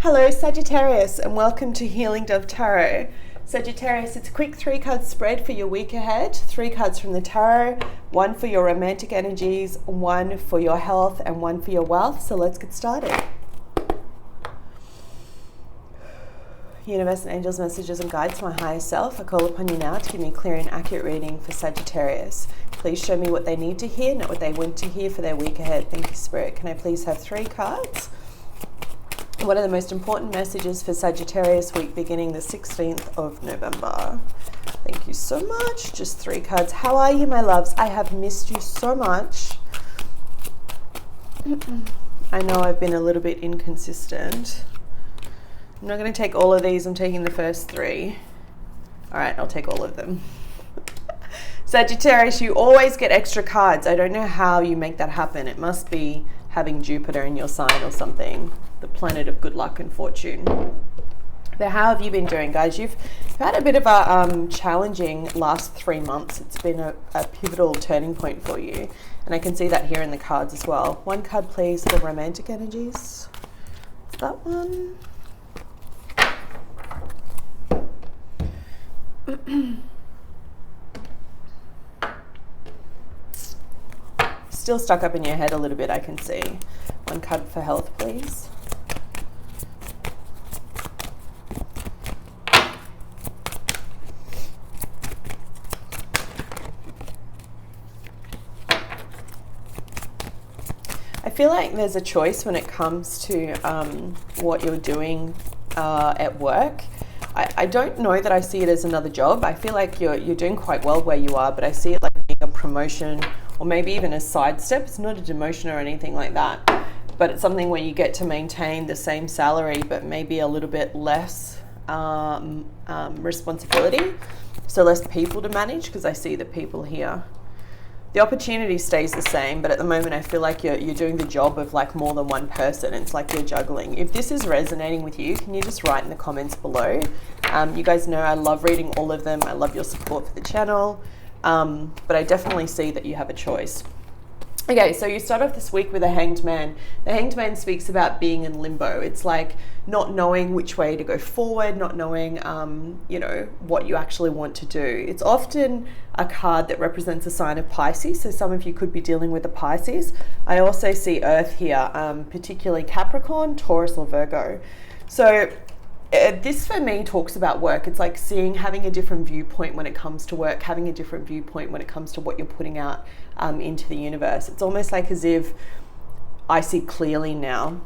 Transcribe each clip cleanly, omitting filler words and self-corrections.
Hello Sagittarius, and welcome to Healing Dove Tarot. Sagittarius, it's a quick 3-card spread for your week ahead. 3 cards from the tarot, 1 for your romantic energies, 1 for your health, and 1 for your wealth. So let's get started. Universe and angels, messages and guides, my higher self, I call upon you now to give me a clear and accurate reading for Sagittarius. Please show me what they need to hear, not what they want to hear for their week ahead. Thank you, Spirit. Can I please have 3 cards? What are the most important messages for Sagittarius week beginning the 16th of November? Thank you so much. Just 3 cards. How are you, my loves? I have missed you so much. I know I've been a little bit inconsistent. I'm not going to take all of these. I'm taking the first 3. All right, I'll take all of them. Sagittarius, you always get extra cards. I don't know how you make that happen. It must be having Jupiter in your sign or something, the planet of good luck and fortune. But how have you been doing, guys? You've had a bit of a challenging last 3 months. It's been a pivotal turning point for you. And I can see that here in the cards as well. 1 card, please, for romantic energies. That one. Still stuck up in your head a little bit, I can see. 1 card for health, please. I feel like there's a choice when it comes to what you're doing at work. I don't know that I see it as another job. I feel like you're doing quite well where you are, but I see it like being a promotion or maybe even a sidestep. It's not a demotion or anything like that, but it's something where you get to maintain the same salary, but maybe a little bit less responsibility. So less people to manage, because I see the people here. The opportunity stays the same, but at the moment I feel like you're doing the job of like more than one person. It's like you're juggling. If this is resonating with you, can you just write in the comments below? You guys know I love reading all of them. I love your support for the channel, but I definitely see that you have a choice. Okay, so you start off this week with a Hanged Man. The Hanged Man speaks about being in limbo. It's like not knowing which way to go forward, not knowing, what you actually want to do. It's often a card that represents a sign of Pisces, so some of you could be dealing with a Pisces. I also see Earth here, particularly Capricorn, Taurus, or Virgo. So this for me talks about work. It's like having a different viewpoint when it comes to work, having a different viewpoint when it comes to what you're putting out into the universe. It's almost like as if I see clearly now.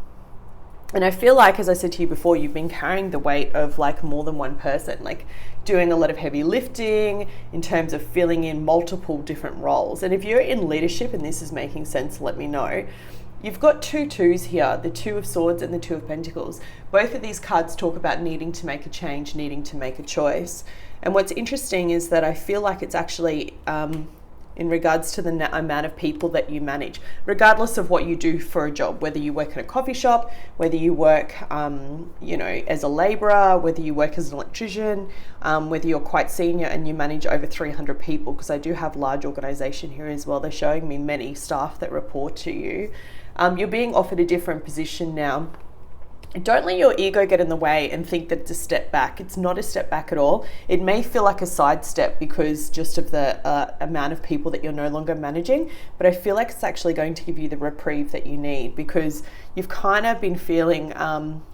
And I feel like, as I said to you before, you've been carrying the weight of like more than one person, like doing a lot of heavy lifting in terms of filling in multiple different roles. And if you're in leadership and this is making sense, let me know. You've got 2 2s here, the 2 of Swords and the 2 of Pentacles. Both of these cards talk about needing to make a change, needing to make a choice. And what's interesting is that I feel like it's actually in regards to the amount of people that you manage, regardless of what you do for a job, whether you work in a coffee shop, whether you work, as a laborer, whether you work as an electrician, whether you're quite senior and you manage over 300 people, because I do have large organization here as well. They're showing me many staff that report to you. You're being offered a different position now. Don't let your ego get in the way and think that it's a step back. It's not a step back at all. It may feel like a sidestep because just of the amount of people that you're no longer managing, but I feel like it's actually going to give you the reprieve that you need, because you've kind of been feeling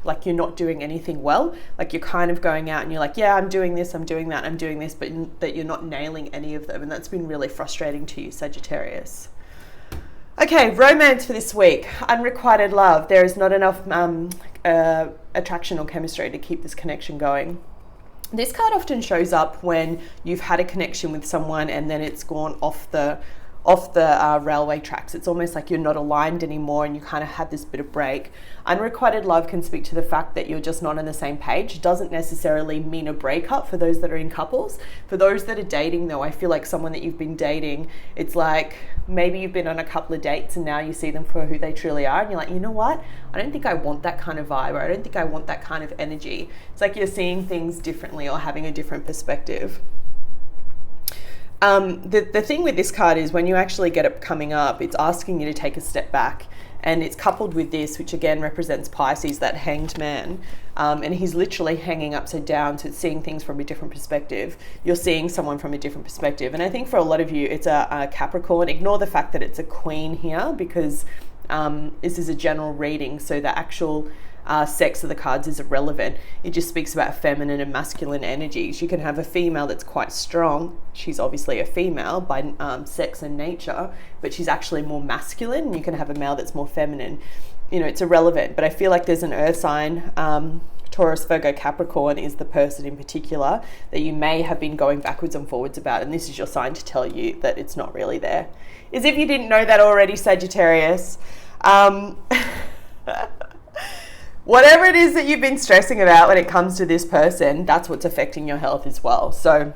like you're not doing anything well. Like you're kind of going out and you're like, yeah, I'm doing this, I'm doing that, I'm doing this, but that you're not nailing any of them. And that's been really frustrating to you, Sagittarius. Okay, romance for this week. Unrequited love. There is not enough attraction or chemistry to keep this connection going. This card often shows up when you've had a connection with someone and then it's gone off the railway tracks. It's almost like you're not aligned anymore and you kind of had this bit of break. Unrequited love can speak to the fact that you're just not on the same page. It doesn't necessarily mean a breakup for those that are in couples. For those that are dating though, I feel like someone that you've been dating, it's like maybe you've been on a couple of dates and now you see them for who they truly are and you're like, you know what? I don't think I want that kind of vibe, or I don't think I want that kind of energy. It's like you're seeing things differently or having a different perspective. The thing with this card is when you actually get it coming up, it's asking you to take a step back And it's coupled with this, which again represents Pisces, that hanged man. And he's literally hanging upside down, so it's seeing things from a different perspective. You're seeing someone from a different perspective. And I think for a lot of you, it's a Capricorn. Ignore the fact that it's a queen here, because this is a general reading, so the actual sex of the cards is irrelevant. It just speaks about feminine and masculine energies. You can have a female that's quite strong. She's obviously a female by sex and nature, but she's actually more masculine. And you can have a male that's more feminine. You know, it's irrelevant, but I feel like there's an earth sign. Taurus, Virgo, Capricorn is the person in particular that you may have been going backwards and forwards about, and this is your sign to tell you that it's not really there. As if you didn't know that already, Sagittarius. Whatever it is that you've been stressing about when it comes to this person, that's what's affecting your health as well. So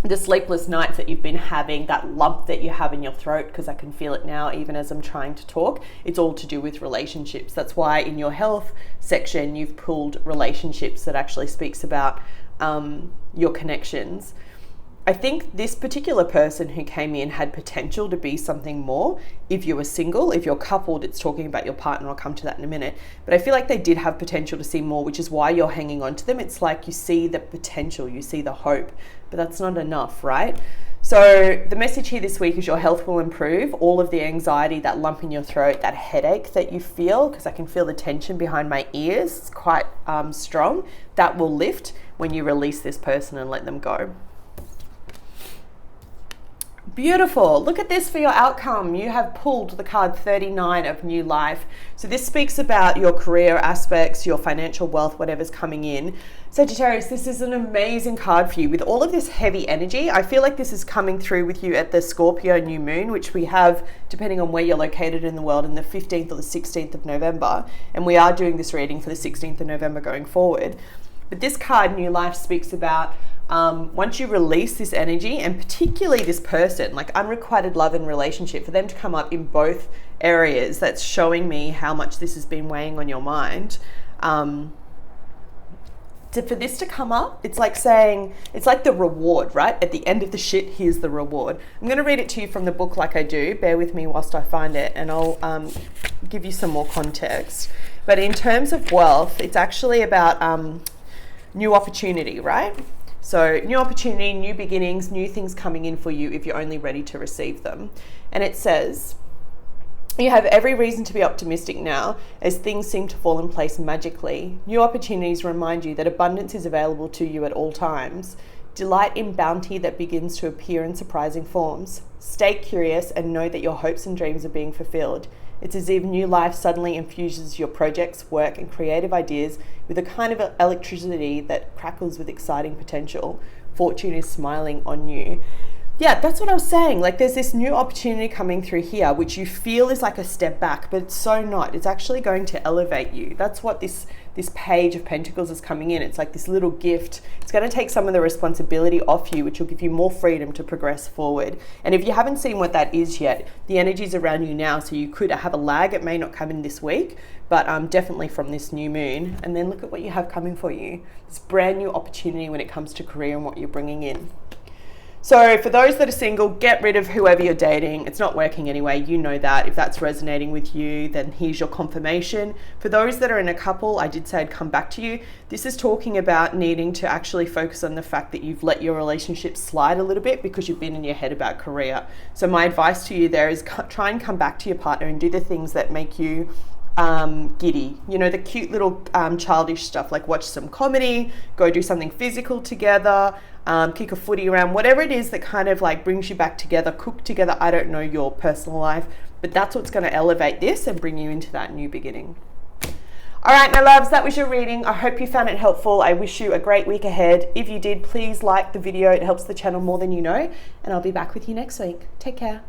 the sleepless nights that you've been having, that lump that you have in your throat, because I can feel it now even as I'm trying to talk, it's all to do with relationships. That's why in your health section you've pulled relationships that actually speaks about your connections. I think this particular person who came in had potential to be something more. If you were single, if you're coupled, it's talking about your partner. I'll come to that in a minute. But I feel like they did have potential to see more, which is why you're hanging on to them. It's like you see the potential, you see the hope, but that's not enough, right? So the message here this week is your health will improve. All of the anxiety, that lump in your throat, that headache that you feel, because I can feel the tension behind my ears, it's quite strong, that will lift when you release this person and let them go. Beautiful. Look at this for your outcome. You have pulled the card 39 of New Life. So this speaks about your career aspects, your financial wealth, whatever's coming in. Sagittarius, this is an amazing card for you. With all of this heavy energy, I feel like this is coming through with you at the Scorpio new moon, which we have, depending on where you're located in the world, in the 15th or the 16th of November. And we are doing this reading for the 16th of November going forward. But this card, New Life, speaks about once you release this energy, and particularly this person, like unrequited love and relationship, for them to come up in both areas, that's showing me how much this has been weighing on your mind. For this to come up, it's like saying, it's like the reward, right? At the end of the shit, here's the reward. I'm going to read it to you from the book like I do. Bear with me whilst I find it, and I'll give you some more context. But in terms of wealth, it's actually about new opportunity, right? So new opportunity, new beginnings, new things coming in for you if you're only ready to receive them. And it says, you have every reason to be optimistic now as things seem to fall in place magically. New opportunities remind you that abundance is available to you at all times. Delight in bounty that begins to appear in surprising forms. Stay curious and know that your hopes and dreams are being fulfilled. It's as if New Life suddenly infuses your projects, work, and creative ideas with a kind of electricity that crackles with exciting potential. Fortune is smiling on you. Yeah, that's what I was saying. Like, there's this new opportunity coming through here, which you feel is like a step back, but it's so not. It's actually going to elevate you. That's what this Page of Pentacles is coming in. It's like this little gift. It's going to take some of the responsibility off you, which will give you more freedom to progress forward. And if you haven't seen what that is yet, the energy's around you now, so you could have a lag. It may not come in this week, but definitely from this new moon. And then look at what you have coming for you. This brand new opportunity when it comes to career and what you're bringing in. So for those that are single, get rid of whoever you're dating. It's not working anyway. You know that. If that's resonating with you, then here's your confirmation. For those that are in a couple, I did say I'd come back to you. This is talking about needing to actually focus on the fact that you've let your relationship slide a little bit because you've been in your head about career. So my advice to you there is try and come back to your partner and do the things that make you giddy. You know, the cute little childish stuff, like watch some comedy, go do something physical together, kick a footy around, whatever it is that kind of like brings you back together, cook together. I don't know your personal life, but that's what's going to elevate this and bring you into that new beginning. All right, my loves, that was your reading. I hope you found it helpful. I wish you a great week ahead. If you did, please like the video. It helps the channel more than you know, and I'll be back with you next week. Take care.